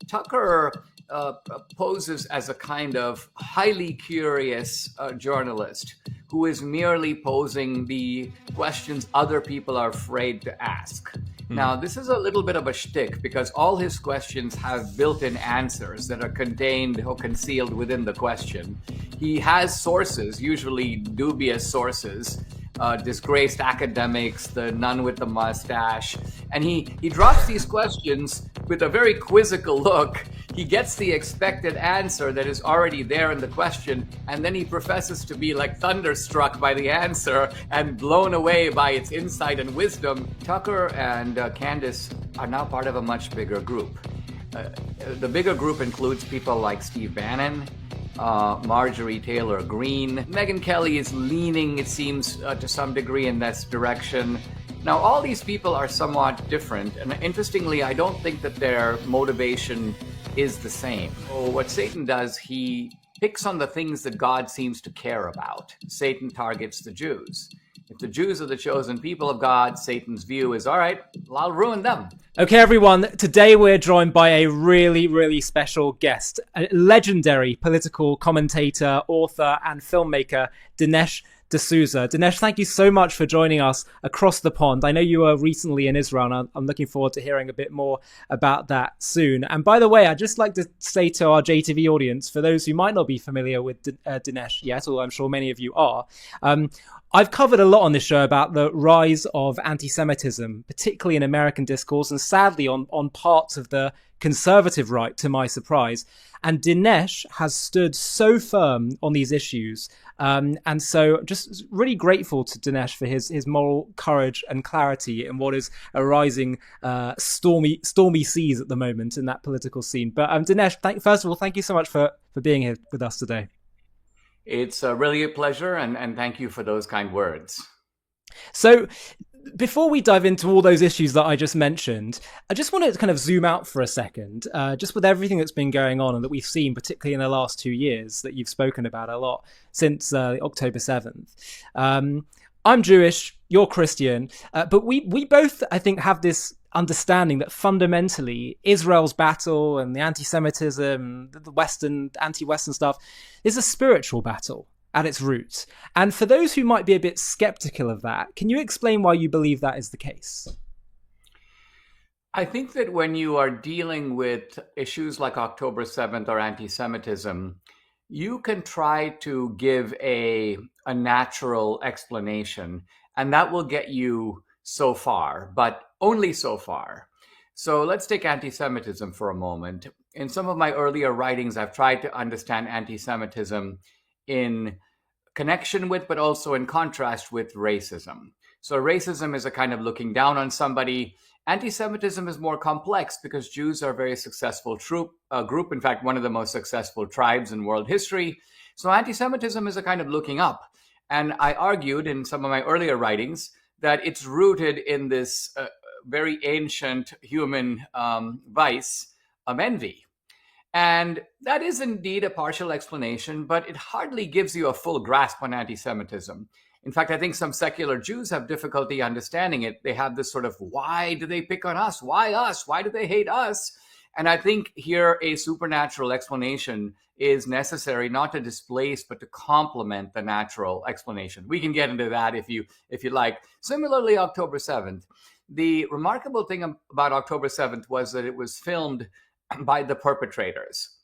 Tucker poses as a kind of highly curious journalist who is merely posing the questions other people are afraid to ask. Now, this is a little bit of a shtick because all his questions have built-in answers that are contained or concealed within the question. He has sources, usually dubious sources, disgraced academics, the nun with the mustache, and he drops these questions with a very quizzical look. He gets the expected answer that is already there in the question, and then he professes to be like thunderstruck by the answer and blown away by its insight and wisdom. Tucker and Candace are now part of a much bigger group. The bigger group includes people like Steve Bannon, Marjorie Taylor Greene. Megyn Kelly is leaning, it seems, to some degree in this direction. Now, all these people are somewhat different, and interestingly, I don't think that their motivation is the same. So what Satan does, he picks on the things that God seems to care about. Satan targets the Jews. If the Jews are the chosen people of God, Satan's view is, all right, I'll ruin them. Okay, everyone, today we're joined by a really, really special guest, a legendary political commentator, author, and filmmaker, Dinesh D'Souza. Dinesh, thank you so much for joining us across the pond. I know you were recently in Israel, and I'm looking forward to hearing a bit more about that soon. And by the way, I'd just like to say to our JTV audience, for those who might not be familiar with Dinesh yet, although I'm sure many of you are, I've covered a lot on this show about the rise of anti-Semitism, particularly in American discourse, and sadly on parts of the conservative right, to my surprise. And Dinesh has stood so firm on these issues. And so just really grateful to Dinesh for his moral courage and clarity in what is a rising stormy seas at the moment in that political scene. But Dinesh, first of all, thank you so much for being here with us today. It's really a pleasure, and thank you for those kind words. So before we dive into all those issues that I just mentioned, I just want to kind of zoom out for a second, just with everything that's been going on and that we've seen, particularly in the last 2 years, that you've spoken about a lot since October 7th. I'm Jewish, you're Christian, but we both, I think, have this understanding that fundamentally Israel's battle and the anti-Semitism, the anti-Western stuff, is a spiritual battle at its roots. And for those who might be a bit skeptical of that, can you explain why you believe that is the case? I think that when you are dealing with issues like October 7th or anti-Semitism, you can try to give a natural explanation, and that will get you so far, but only so far. So let's take anti-Semitism for a moment. In some of my earlier writings, I've tried to understand anti-Semitism in connection with, but also in contrast with racism. So racism is a kind of looking down on somebody. Anti-Semitism is more complex because Jews are a very successful group, in fact, one of the most successful tribes in world history. So anti-Semitism is a kind of looking up. And I argued in some of my earlier writings that it's rooted in this very ancient human vice of envy. And that is indeed a partial explanation, but it hardly gives you a full grasp on anti-Semitism. In fact, I think some secular Jews have difficulty understanding it. They have this sort of, why do they pick on us? Why us? Why do they hate us? And I think here a supernatural explanation is necessary, not to displace, but to complement the natural explanation. We can get into that if you like. Similarly, October 7th. The remarkable thing about October 7th was that it was filmed by the perpetrators.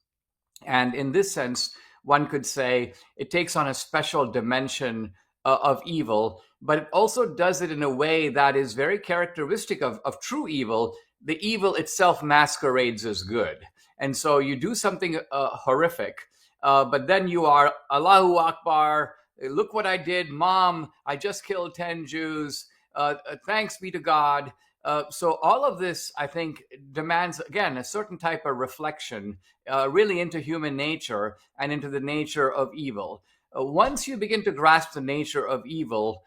And in this sense, one could say it takes on a special dimension of evil, but it also does it in a way that is very characteristic of true evil. The evil itself masquerades as good. And so you do something horrific, but then you are Allahu Akbar, look what I did, Mom, I just killed 10 Jews, thanks be to God. So all of this, I think, demands, again, a certain type of reflection really into human nature and into the nature of evil. Once you begin to grasp the nature of evil,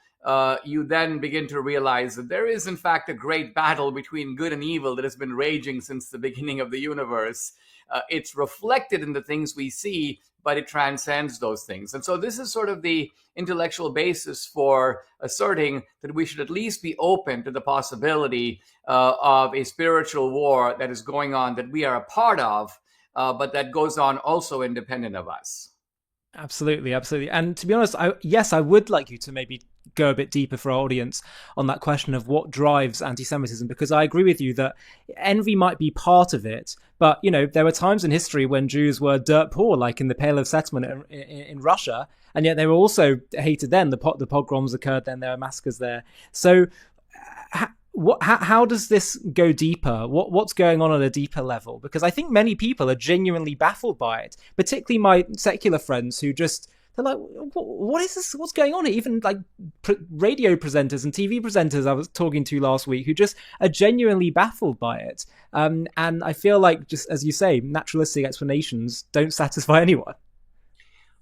you then begin to realize that there is, in fact, a great battle between good and evil that has been raging since the beginning of the universe. It's reflected in the things we see, but it transcends those things. And so this is sort of the intellectual basis for asserting that we should at least be open to the possibility of a spiritual war that is going on, that we are a part of, but that goes on also independent of us. Absolutely, absolutely. And to be honest, I would like you to maybe go a bit deeper for our audience on that question of what drives anti-Semitism, because I agree with you that envy might be part of it, but there were times in history when Jews were dirt poor, like in the Pale of Settlement in Russia, and yet they were also hated then. The pogroms occurred then, there were massacres there. So how does this go deeper? What's going on at a deeper level? Because I think many people are genuinely baffled by it, particularly my secular friends who they're like, what is this? What's going on? Even like radio presenters and TV presenters I was talking to last week who just are genuinely baffled by it. And I feel like, just as you say, naturalistic explanations don't satisfy anyone.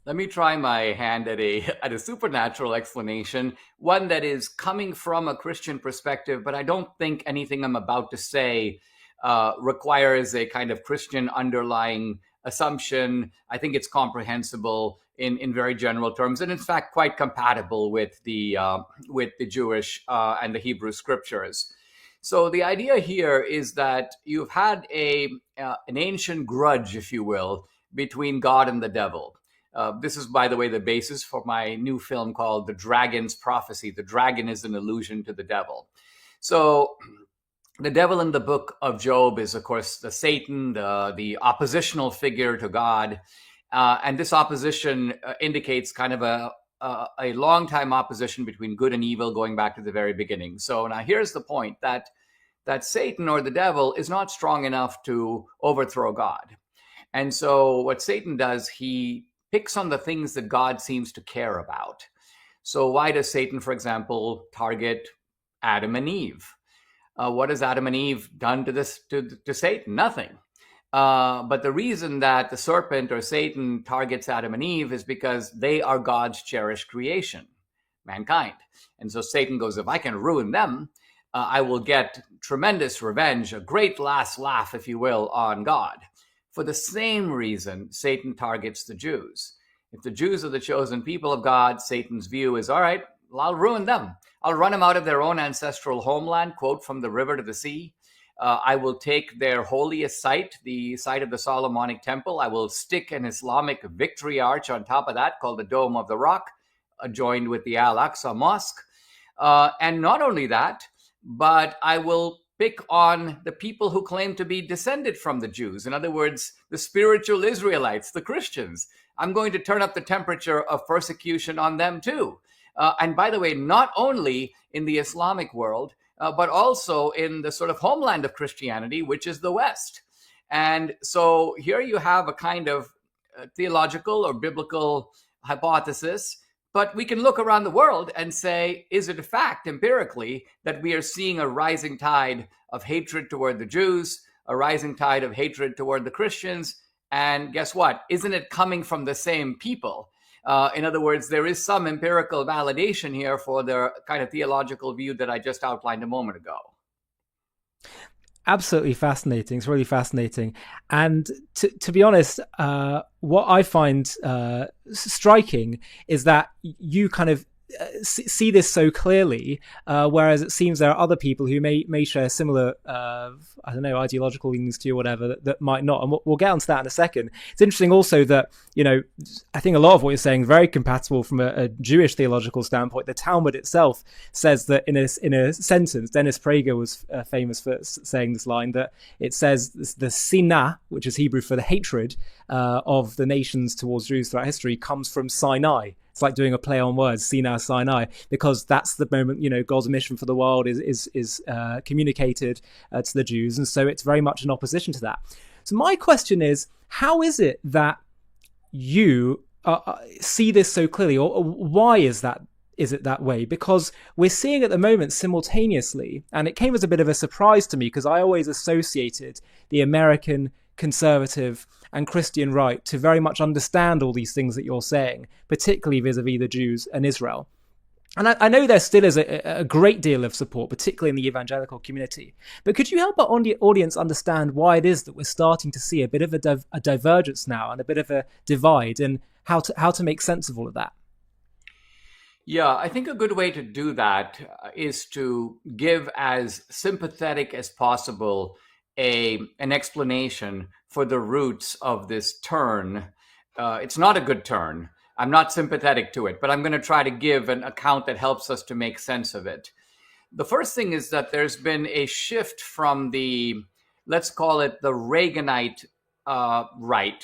Let me try my hand at a supernatural explanation, one that is coming from a Christian perspective, but I don't think anything I'm about to say requires a kind of Christian underlying assumption. I think it's comprehensible in very general terms, and in fact quite compatible with the Jewish and the Hebrew scriptures. So the idea here is that you've had an ancient grudge, if you will, between God and the devil. This is, by the way, the basis for my new film called The Dragon's Prophecy. The dragon is an allusion to the devil. So the devil in the book of Job is, of course, the Satan, the oppositional figure to God. And this opposition indicates kind of a long time opposition between good and evil going back to the very beginning. So now here's the point, that Satan, or the devil, is not strong enough to overthrow God. And so what Satan does, he picks on the things that God seems to care about. So why does Satan, for example, target Adam and Eve? What has Adam and Eve done to Satan? Nothing. But the reason that the serpent, or Satan, targets Adam and Eve is because they are God's cherished creation, mankind. And so Satan goes, if I can ruin them, I will get tremendous revenge, a great last laugh, if you will, on God. For the same reason, Satan targets the Jews. If the Jews are the chosen people of God, Satan's view is, all right, well, I'll ruin them. I'll run them out of their own ancestral homeland, quote, from the river to the sea. I will take their holiest site, the site of the Solomonic Temple. I will stick an Islamic victory arch on top of that called the Dome of the Rock, joined with the Al-Aqsa Mosque. And not only that, but I will pick on the people who claim to be descended from the Jews. In other words, the spiritual Israelites, the Christians. I'm going to turn up the temperature of persecution on them too. And by the way, not only in the Islamic world, but also in the sort of homeland of Christianity, which is the West. And so here you have a kind of theological or biblical hypothesis. But we can look around the world and say, is it a fact empirically that we are seeing a rising tide of hatred toward the Jews, a rising tide of hatred toward the Christians? And guess what? Isn't it coming from the same people? In other words, there is some empirical validation here for the kind of theological view that I just outlined a moment ago. Absolutely fascinating. It's really fascinating. And to be honest, what I find striking is that you kind of see this so clearly, whereas it seems there are other people who may share similar, ideological leanings to you or whatever that might not. And we'll get onto that in a second. It's interesting also that, I think a lot of what you're saying is very compatible from a Jewish theological standpoint. The Talmud itself says that in a sentence, Dennis Prager was famous for saying this line, that it says the sinah, which is Hebrew for the hatred of the nations towards Jews throughout history, comes from Sinai. It's like doing a play on words, Sinai, because that's the moment, God's mission for the world is communicated to the Jews. And so it's very much in opposition to that. So my question is, how is it that you see this so clearly, or why is it that way? Because we're seeing at the moment simultaneously, and it came as a bit of a surprise to me because I always associated the American conservative and Christian right to very much understand all these things that you're saying, particularly vis-a-vis the Jews and Israel. And I know there still is a great deal of support, particularly in the evangelical community. But could you help our audience understand why it is that we're starting to see a bit of a divergence now and a bit of a divide, and how to make sense of all of that? Yeah, I think a good way to do that is to give as sympathetic as possible an explanation for the roots of this turn. It's not a good turn. I'm not sympathetic to it, but I'm going to try to give an account that helps us to make sense of it. The first thing is that there's been a shift from let's call it the Reaganite right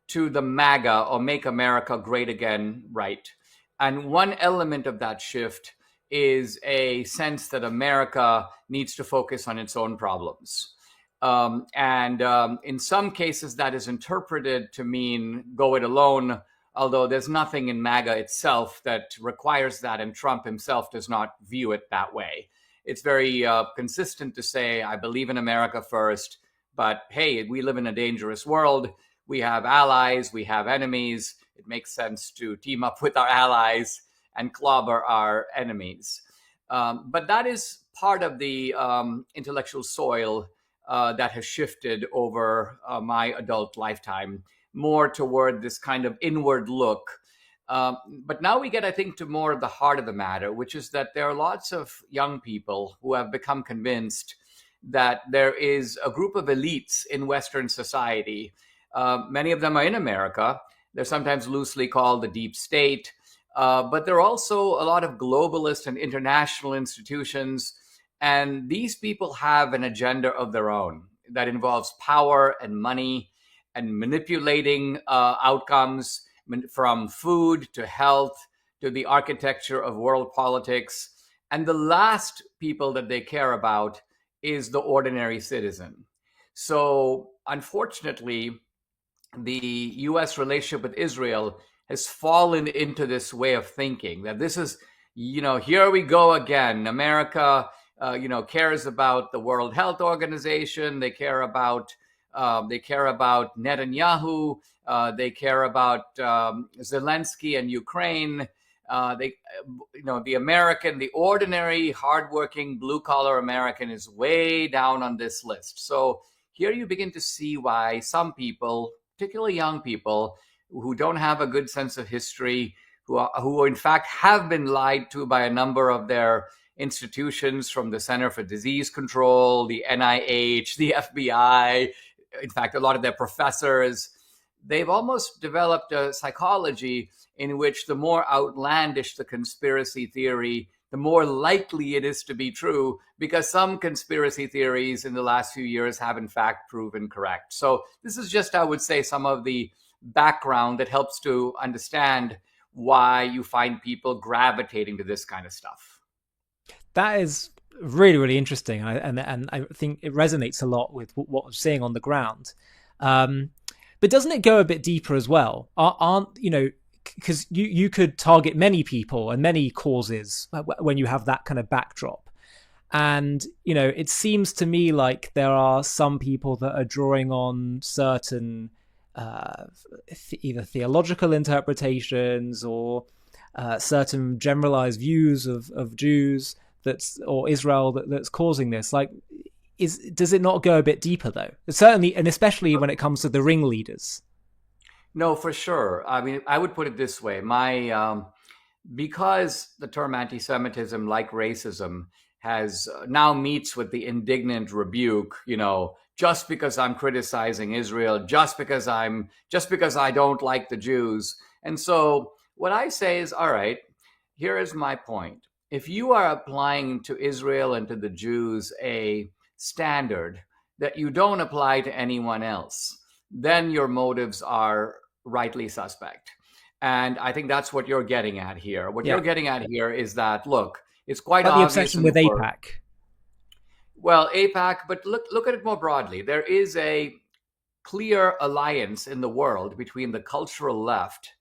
to the MAGA, or Make America Great Again right. And one element of that shift is a sense that America needs to focus on its own problems. And in some cases, that is interpreted to mean go it alone, although there's nothing in MAGA itself that requires that, and Trump himself does not view it that way. It's very consistent to say, I believe in America first, but hey, we live in a dangerous world. We have allies, we have enemies. It makes sense to team up with our allies and clobber our enemies. But that is part of the intellectual soil that has shifted over my adult lifetime, more toward this kind of inward look. But now we get, I think, to more of the heart of the matter, which is that there are lots of young people who have become convinced that there is a group of elites in Western society. Many of them are in America. They're sometimes loosely called the deep state, but there are also a lot of globalist and international institutions. And these people have an agenda of their own that involves power and money and manipulating outcomes, from food to health to the architecture of world politics. And the last people that they care about is the ordinary citizen. So, unfortunately, the US relationship with Israel has fallen into this way of thinking that this is, here we go again. America, cares about the World Health Organization. They care about Netanyahu. They care about Zelensky and Ukraine. The ordinary, hardworking, blue-collar American is way down on this list. So here you begin to see why some people, particularly young people, who don't have a good sense of history, who in fact have been lied to by a number of their institutions, from the Center for Disease Control, the NIH, the FBI, in fact, a lot of their professors, they've almost developed a psychology in which the more outlandish the conspiracy theory, the more likely it is to be true, because some conspiracy theories in the last few years have in fact proven correct. So this is just, I would say, some of the background that helps to understand why you find people gravitating to this kind of stuff. That is really, really interesting, and I think it resonates a lot with what I'm seeing on the ground. But doesn't it go a bit deeper as well? Aren't because you could target many people and many causes when you have that kind of backdrop, and it seems to me like there are some people that are drawing on certain either theological interpretations or certain generalized views of Jews or Israel that's causing this. Like, does it not go a bit deeper though? Certainly, and especially when it comes to the ringleaders. No, for sure. I mean, I would put it this way: because the term anti-Semitism, like racism, has now meets with the indignant rebuke. Just because I'm criticizing Israel, just because I don't like the Jews. And so what I say is, all right, here is my point. If you are applying to Israel and to the Jews a standard that you don't apply to anyone else, then your motives are rightly suspect. And I think that's what you're getting at here. What you're getting at here is that, look, it's quite But the obvious obsession in with the world. AIPAC. Well, AIPAC, but look at it more broadly. There is a clear alliance in the world between the cultural left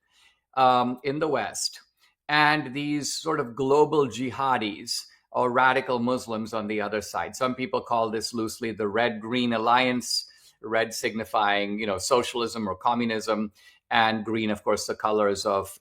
in the West and these sort of global jihadis or radical Muslims on the other side. Some people call this loosely the Red-Green Alliance, red signifying, socialism or communism, and green, of course, the colors of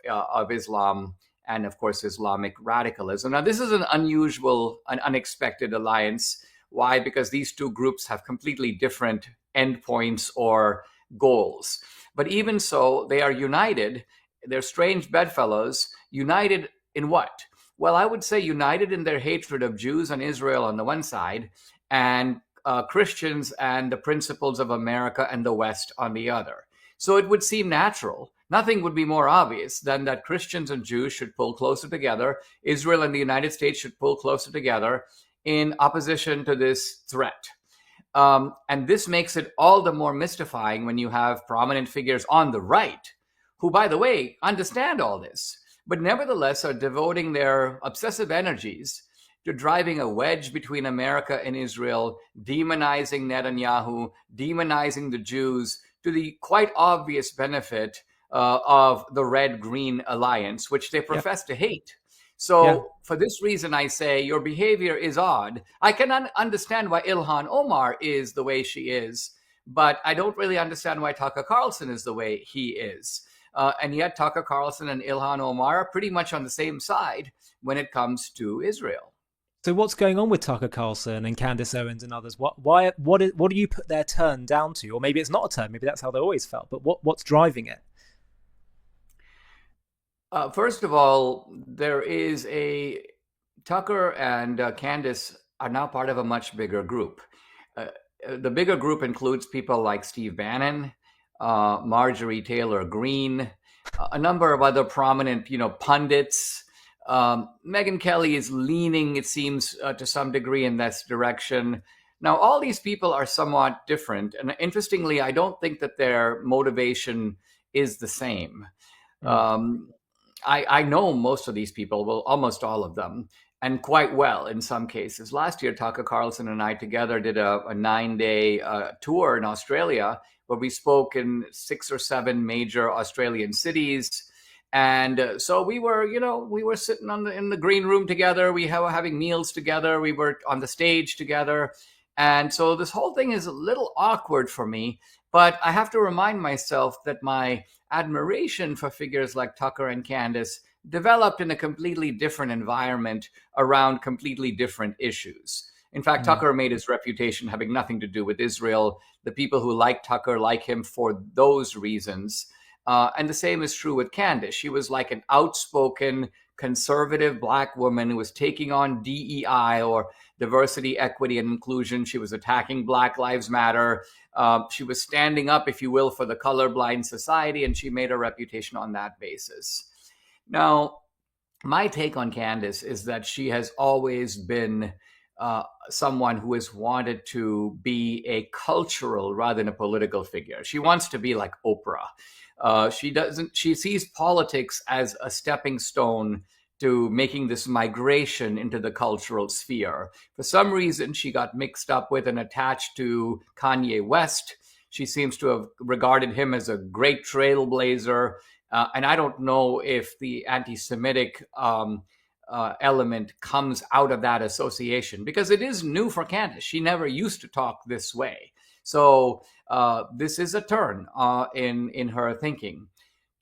Islam and of course Islamic radicalism. Now, this is an unusual, an unexpected alliance. Why? Because these two groups have completely different endpoints or goals. But even so, they are united. They're strange bedfellows, united in what? Well, I would say united in their hatred of Jews and Israel on the one side, and Christians and the principles of America and the West on the other. So it would seem natural. Nothing would be more obvious than that Christians and Jews should pull closer together. Israel and the United States should pull closer together in opposition to this threat. And this makes it all the more mystifying when you have prominent figures on the right, who, by the way, understand all this, but nevertheless are devoting their obsessive energies to driving a wedge between America and Israel, demonizing Netanyahu, demonizing the Jews, to the quite obvious benefit of the red-green alliance, which they profess to hate. So for this reason, I say your behavior is odd. I can understand why Ilhan Omar is the way she is, but I don't really understand why Tucker Carlson is the way he is. And yet Tucker Carlson and Ilhan Omar are pretty much on the same side when it comes to Israel. So what's going on with Tucker Carlson and Candace Owens and others? What do you put their turn down to? Or maybe it's not a turn. Maybe that's how they always felt. But what's driving it? First of all, Tucker and Candace are now part of a much bigger group. The bigger group includes people like Steve Bannon, Marjorie Taylor Greene, a number of other prominent, pundits. Megyn Kelly is leaning, it seems, to some degree in this direction. Now, all these people are somewhat different. And interestingly, I don't think that their motivation is the same. I know most of these people, well, almost all of them, and quite well in some cases. Last year, Tucker Carlson and I together did a 9-day tour in Australia where we spoke in 6 or 7 major Australian cities. And so we were sitting in the green room together. We were having meals together. We were on the stage together. And so this whole thing is a little awkward for me. But I have to remind myself that my admiration for figures like Tucker and Candace developed in a completely different environment around completely different issues. In fact, Tucker made his reputation having nothing to do with Israel. The people who like Tucker like him for those reasons. And the same is true with Candace. She was like an outspoken conservative Black woman who was taking on DEI, or diversity, equity, and inclusion. She was attacking Black Lives Matter. She was standing up, if you will, for the colorblind society, and she made a reputation on that basis. Now, my take on Candace is that she has always been someone who has wanted to be a cultural rather than a political figure. She wants to be like Oprah. She sees politics as a stepping stone to making this migration into the cultural sphere. For some reason, she got mixed up with and attached to Kanye West. She seems to have regarded him as a great trailblazer. And I don't know if the anti-Semitic element comes out of that association, because it is new for Candace. She never used to talk this way. So this is a turn in her thinking.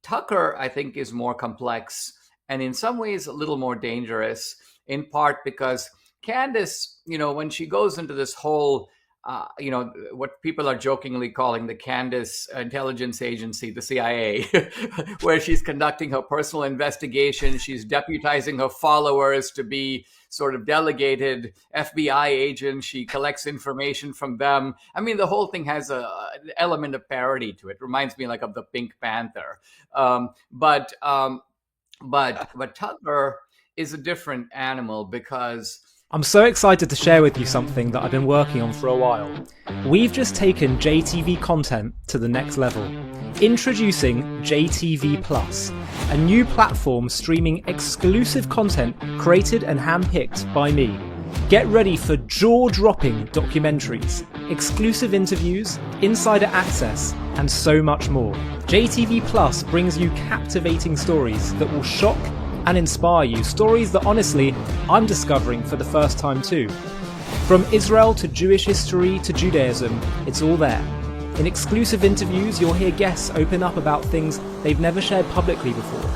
Tucker, I think, is more complex and in some ways a little more dangerous, in part because Candace, when she goes into this whole, what people are jokingly calling the Candace Intelligence Agency, the CIA, where she's conducting her personal investigation. She's deputizing her followers to be sort of delegated FBI agents. She collects information from them. I mean, the whole thing has an element of parody to it. Reminds me like of the Pink Panther. But Tucker is a different animal because I'm so excited to share with you something that I've been working on for a while. We've just taken JTV content to the next level. Introducing JTV Plus, a new platform streaming exclusive content created and handpicked by me. Get ready for jaw-dropping documentaries, exclusive interviews, insider access, and so much more. JTV Plus brings you captivating stories that will shock and inspire you. Stories that, honestly, I'm discovering for the first time too. From Israel to Jewish history to Judaism, it's all there. In exclusive interviews, you'll hear guests open up about things they've never shared publicly before.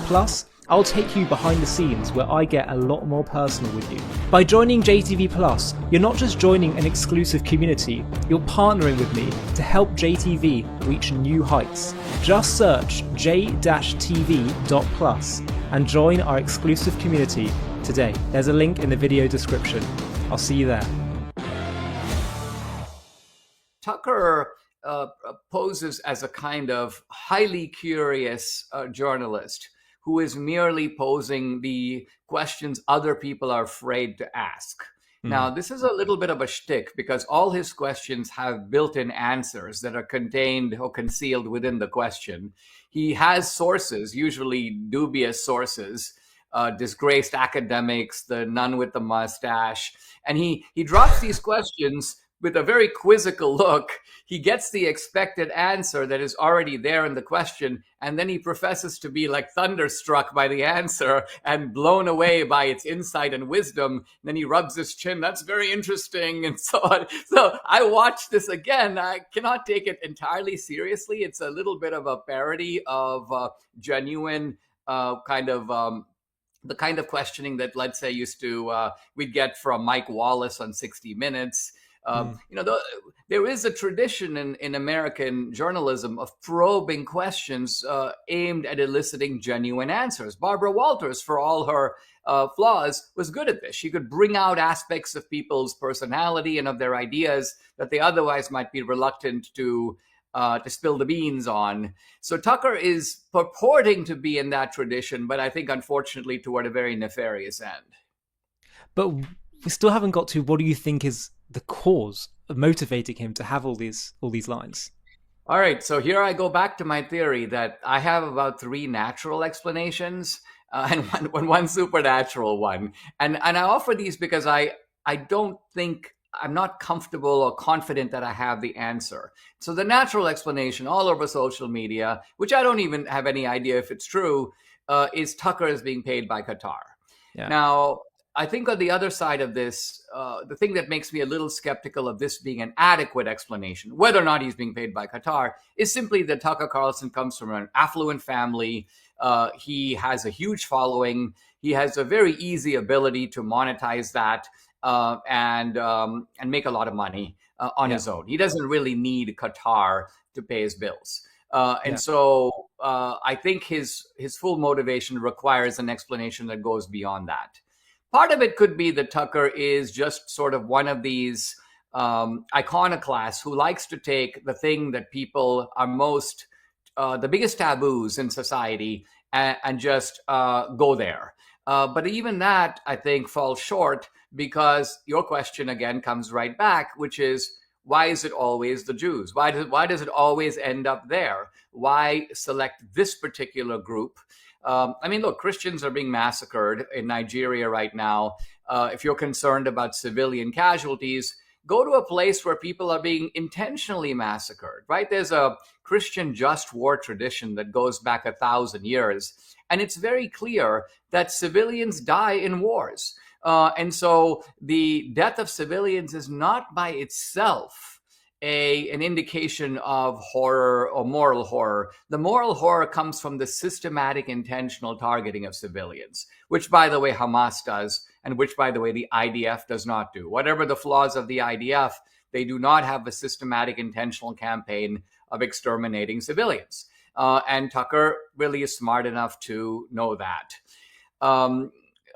Plus, I'll take you behind the scenes where I get a lot more personal with you. By joining JTV Plus, you're not just joining an exclusive community, you're partnering with me to help JTV reach new heights. Just search j-tv.plus and join our exclusive community today. There's a link in the video description. I'll see you there. Tucker poses as a kind of highly curious journalist who is merely posing the questions other people are afraid to ask. Now, this is a little bit of a shtick because all his questions have built-in answers that are contained or concealed within the question. He has sources, usually dubious sources, disgraced academics, the nun with the mustache, and he drops these questions with a very quizzical look. He gets the expected answer that is already there in the question, and then he professes to be like thunderstruck by the answer and blown away by its insight and wisdom. And then he rubs his chin. That's very interesting, and so on. So I watched this again. I cannot take it entirely seriously. It's a little bit of a parody of genuine kind of the kind of questioning that, let's say, we'd get from Mike Wallace on 60 Minutes. There is a tradition in American journalism of probing questions aimed at eliciting genuine answers. Barbara Walters, for all her flaws, was good at this. She could bring out aspects of people's personality and of their ideas that they otherwise might be reluctant to spill the beans on. So Tucker is purporting to be in that tradition, but I think, unfortunately, toward a very nefarious end. But we still haven't got to what do you think is the cause of motivating him to have all these lines? All right, so here I go back to my theory that I have about 3 natural explanations and one supernatural one. And I offer these because I don't think, I'm not comfortable or confident that I have the answer. So the natural explanation all over social media, which I don't even have any idea if it's true, is Tucker is being paid by Qatar. Yeah. Now, I think on the other side of this, the thing that makes me a little skeptical of this being an adequate explanation, whether or not he's being paid by Qatar, is simply that Tucker Carlson comes from an affluent family. He has a huge following. He has a very easy ability to monetize that and make a lot of money on his own. He doesn't really need Qatar to pay his bills. So I think his full motivation requires an explanation that goes beyond that. Part of it could be that Tucker is just sort of one of these iconoclasts who likes to take the thing that people are most, the biggest taboos in society and just go there. But even that, I think, falls short because your question again comes right back, which is, why is it always the Jews? Why does it always end up there? Why select this particular group? Look, Christians are being massacred in Nigeria right now. If you're concerned about civilian casualties, go to a place where people are being intentionally massacred, right? There's a Christian just war tradition that goes back 1,000 years. And it's very clear that civilians die in wars. And so the death of civilians is not by itself an indication of horror or moral horror. The moral horror comes from the systematic, intentional targeting of civilians, which, by the way, Hamas does, and which, by the way, the IDF does not do. Whatever the flaws of the IDF, they do not have a systematic, intentional campaign of exterminating civilians. And Tucker really is smart enough to know that.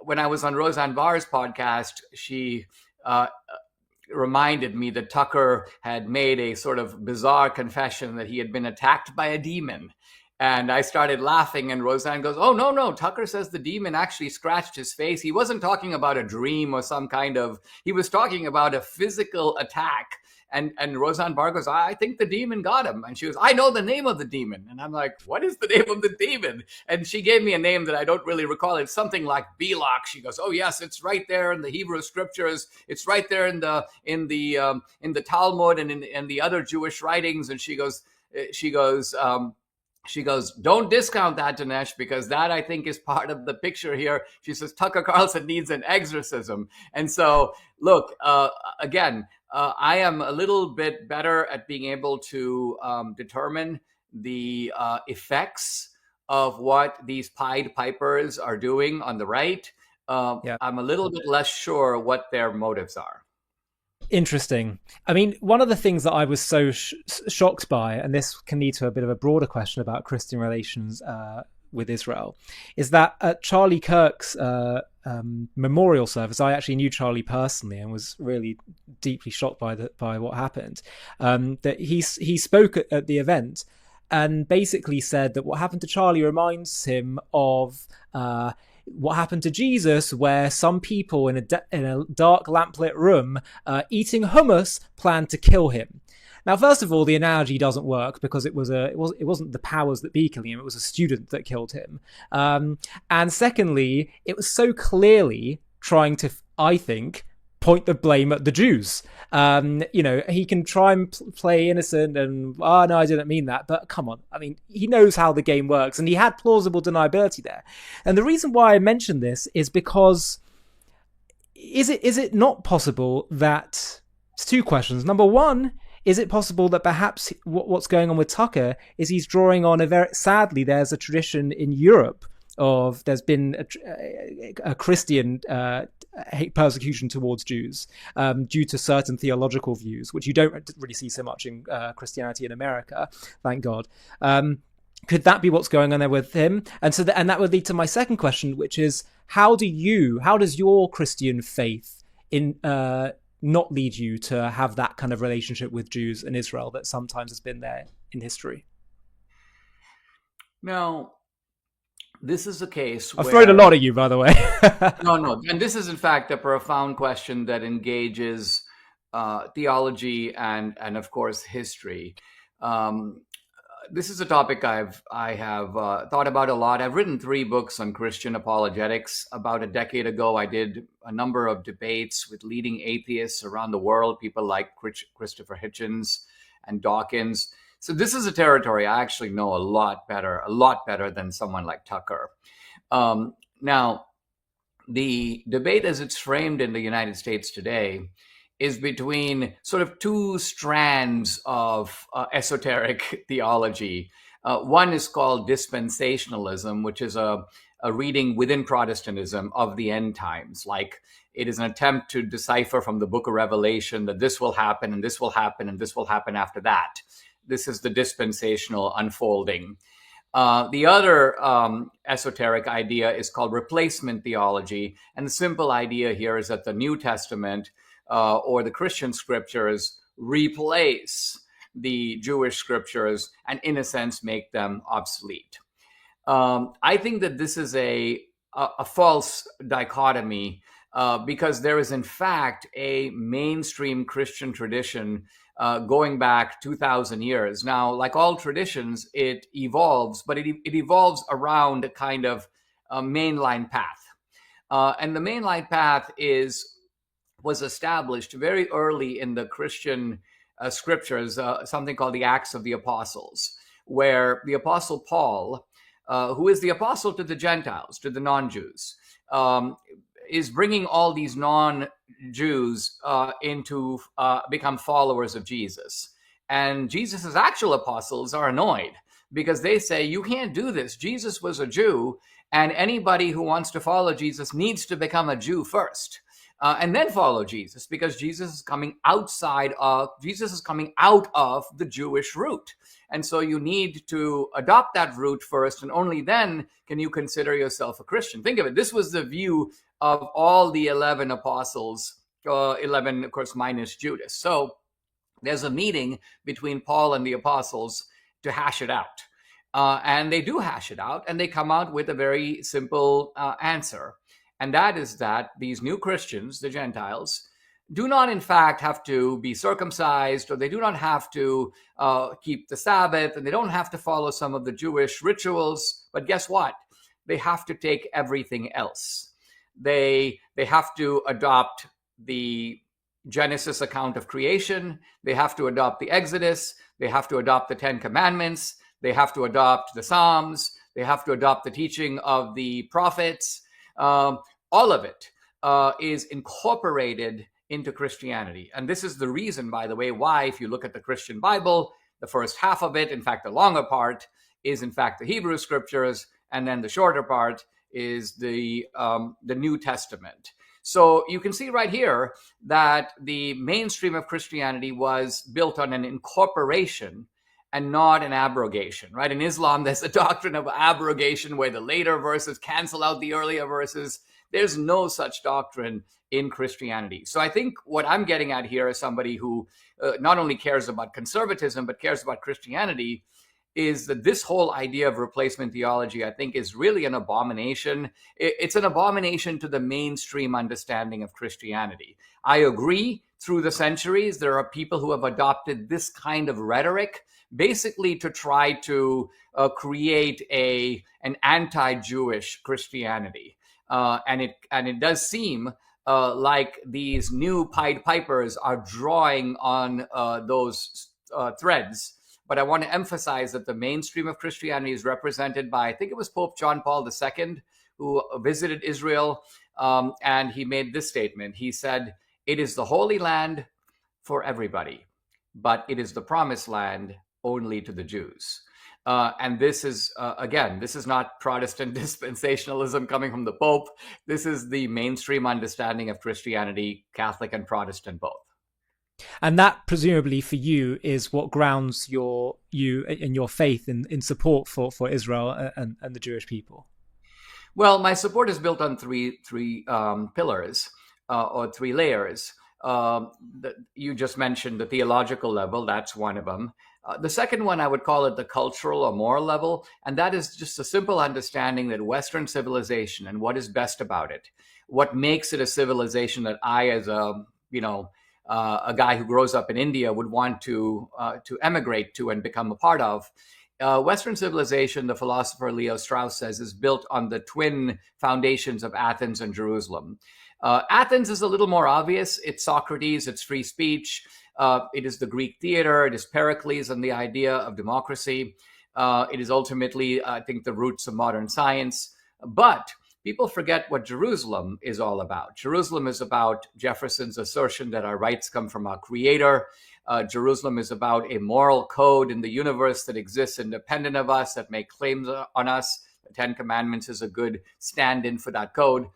When I was on Roseanne Barr's podcast, she reminded me that Tucker had made a sort of bizarre confession that he had been attacked by a demon. And I started laughing, and Roseanne goes, "Oh, no. Tucker says the demon actually scratched his face. He wasn't talking about a dream or he was talking about a physical attack." And Roseanne Barr goes, "I think the demon got him." And she goes, "I know the name of the demon." And I'm like, "What is the name of the demon?" And she gave me a name that I don't really recall. It's something like Belak. She goes, "Oh yes, it's right there in the Hebrew scriptures. It's right there in the Talmud and in the other Jewish writings." And she goes, "Don't discount that, Dinesh, because that, I think, is part of the picture here." She says, "Tucker Carlson needs an exorcism." And so, look, again, I am a little bit better at being able to determine the effects of what these Pied Pipers are doing on the right, Yeah. I'm a little bit less sure what their motives are. Interesting. I mean, one of the things that I was so shocked by, and this can lead to a bit of a broader question about Christian relations with Israel, is that at Charlie Kirk's memorial service, I actually knew Charlie personally and was really deeply shocked by what happened. That he spoke at the event and basically said that what happened to Charlie reminds him of what happened to Jesus, where some people in a dark lamplit room eating hummus planned to kill him. Now, first of all, the analogy doesn't work because it wasn't the powers that be killing him; it was a student that killed him. And secondly, it was so clearly trying to, I think, point the blame at the Jews. He can try and play innocent and, no, I didn't mean that. But come on, I mean, he knows how the game works, and he had plausible deniability there. And the reason why I mention this is because is it not possible that it's two questions. Number one, is it possible that perhaps what's going on with Tucker is he's drawing on sadly, there's a tradition in Europe of there's been a Christian hate persecution towards Jews due to certain theological views, which you don't really see so much in Christianity in America, thank God. Could that be what's going on there with him? And so and that would lead to my second question, which is how does your Christian faith not lead you to have that kind of relationship with Jews and Israel that sometimes has been there in history? Now, this is a case I've thrown a lot at you, by the way. No. And this is, in fact, a profound question that engages theology and of course, history. This is a topic I have thought about a lot. I've written 3 books on Christian apologetics. About a decade ago, I did a number of debates with leading atheists around the world, people like Christopher Hitchens and Dawkins. So this is a territory I actually know a lot better than someone like Tucker. Now, the debate as it's framed in the United States today is between sort of 2 strands of esoteric theology. One is called dispensationalism, which is a reading within Protestantism of the end times. Like, it is an attempt to decipher from the book of Revelation that this will happen and this will happen and this will happen after that. This is the dispensational unfolding. The other esoteric idea is called replacement theology. And the simple idea here is that the New Testament or the Christian scriptures replace the Jewish scriptures and, in a sense, make them obsolete. I think that this is a false dichotomy because there is, in fact, a mainstream Christian tradition going back 2,000 years. Now, like all traditions, it evolves, but it evolves around a kind of mainline path. And the mainline path was established very early in the Christian scriptures, something called the Acts of the Apostles, where the Apostle Paul, who is the apostle to the Gentiles, to the non-Jews, is bringing all these non-Jews into become followers of Jesus. And Jesus's actual apostles are annoyed because they say, you can't do this. Jesus was a Jew, and anybody who wants to follow Jesus needs to become a Jew first. And then follow Jesus, because Jesus is coming out of the Jewish root. And so you need to adopt that root first, and only then can you consider yourself a Christian. Think of it. This was the view of all the 11 apostles, 11, of course, minus Judas. So there's a meeting between Paul and the apostles to hash it out. And they do hash it out, and they come out with a very simple answer. And that is that these new Christians, the Gentiles, do not in fact have to be circumcised, or they do not have to keep the Sabbath, and they don't have to follow some of the Jewish rituals. But guess what? They have to take everything else. They have to adopt the Genesis account of creation. They have to adopt the Exodus. They have to adopt the 10 Commandments. They have to adopt the Psalms. They have to adopt the teaching of the prophets. All of it is incorporated into Christianity. And this is the reason, by the way, why, if you look at the Christian Bible, the first half of it, in fact, the longer part, is in fact the Hebrew scriptures, and then the shorter part is the New Testament. So you can see right here that the mainstream of Christianity was built on an incorporation and not an abrogation, right? In Islam, there's a doctrine of abrogation where the later verses cancel out the earlier verses. There's no such doctrine in Christianity. So I think what I'm getting at here is somebody who not only cares about conservatism, but cares about Christianity, is that this whole idea of replacement theology, I think, is really an abomination. It's an abomination to the mainstream understanding of Christianity. I agree, through the centuries, there are people who have adopted this kind of rhetoric, basically to try to create an anti-Jewish Christianity. And it does seem like these new Pied Pipers are drawing on those threads. But I want to emphasize that the mainstream of Christianity is represented by, I think it was Pope John Paul II, who visited Israel, and he made this statement. He said, "It is the Holy Land for everybody, but it is the promised land only to the Jews." And this is, again, this is not Protestant dispensationalism coming from the Pope. This is the mainstream understanding of Christianity, Catholic and Protestant both. And that presumably for you is what grounds you in your faith in support for Israel and the Jewish people. Well, my support is built on three pillars or three layers. You just mentioned the theological level. That's one of them. The second one, I would call it the cultural or moral level. And that is just a simple understanding that Western civilization and what is best about it, what makes it a civilization that I, as a guy who grows up in India, would want to emigrate to and become a part of. Western civilization, the philosopher Leo Strauss says, is built on the twin foundations of Athens and Jerusalem. Athens is a little more obvious. It's Socrates, it's free speech. It is the Greek theater. It is Pericles and the idea of democracy. It is ultimately, I think, the roots of modern science. But people forget what Jerusalem is all about. Jerusalem is about Jefferson's assertion that our rights come from our Creator. Jerusalem is about a moral code in the universe that exists independent of us, that make claims on us. The Ten Commandments is a good stand-in for that code.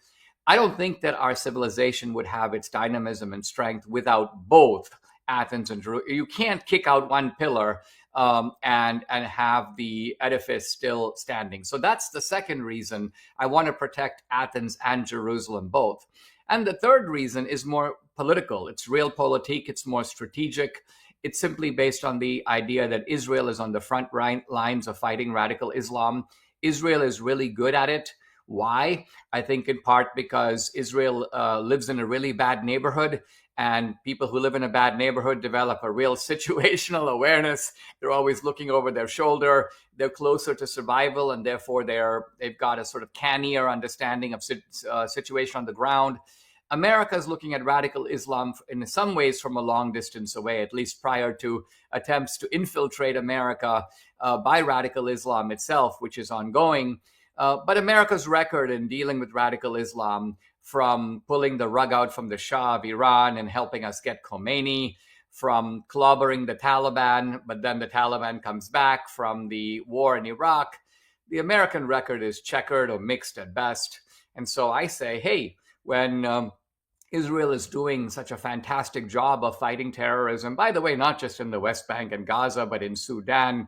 I don't think that our civilization would have its dynamism and strength without both Athens and Jerusalem. You can't kick out one pillar and have the edifice still standing. So that's the second reason I want to protect Athens and Jerusalem both. And the third reason is more political. It's realpolitik. It's more strategic. It's simply based on the idea that Israel is on the front lines of fighting radical Islam. Israel is really good at it. Why? I think in part because Israel lives in a really bad neighborhood, and people who live in a bad neighborhood develop a real situational awareness. They're always looking over their shoulder. They're closer to survival, and therefore they've got a sort of cannier understanding of situation on the ground. America is looking at radical Islam in some ways from a long distance away, at least prior to attempts to infiltrate America by radical Islam itself, which is ongoing. But America's record in dealing with radical Islam, from pulling the rug out from the Shah of Iran and helping us get Khomeini, from clobbering the Taliban, but then the Taliban comes back, from the war in Iraq, the American record is checkered or mixed at best. And so I say, hey, when Israel is doing such a fantastic job of fighting terrorism, by the way, not just in the West Bank and Gaza, but in Sudan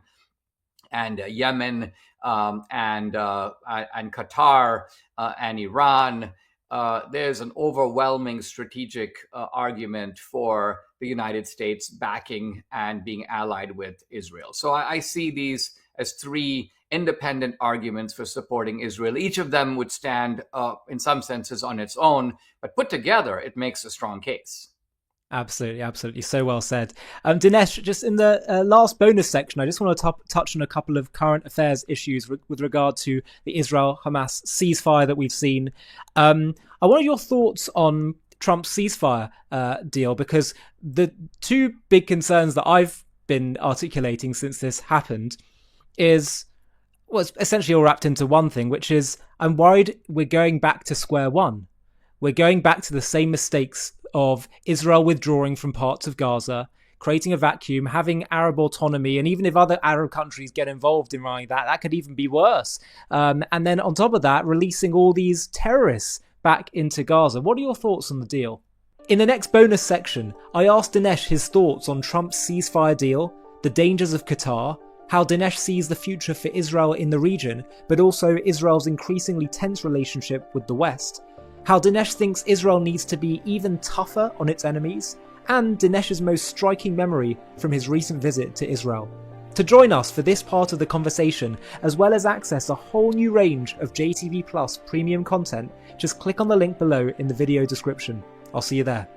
and Yemen and Qatar and Iran, there's an overwhelming strategic argument for the United States backing and being allied with Israel. So I see these as three independent arguments for supporting Israel. Each of them would stand, in some senses, on its own, but put together, it makes a strong case. Absolutely, absolutely. So well said. Dinesh, just in the last bonus section, I just want to touch on a couple of current affairs issues with regard to the Israel-Hamas ceasefire that we've seen. I wanted your thoughts on Trump's ceasefire deal, because the two big concerns that I've been articulating since this happened is, well, it's essentially all wrapped into one thing, which is I'm worried we're going back to square one. We're going back to the same mistakes of Israel withdrawing from parts of Gaza, creating a vacuum, having Arab autonomy, and even if other Arab countries get involved in running that, that could even be worse. And then on top of that, releasing all these terrorists back into Gaza. What are your thoughts on the deal? In the next bonus section, I asked Dinesh his thoughts on Trump's ceasefire deal, the dangers of Qatar, how Dinesh sees the future for Israel in the region, but also Israel's increasingly tense relationship with the West, how Dinesh thinks Israel needs to be even tougher on its enemies, and Dinesh's most striking memory from his recent visit to Israel. To join us for this part of the conversation, as well as access a whole new range of JTV Plus premium content, just click on the link below in the video description. I'll see you there.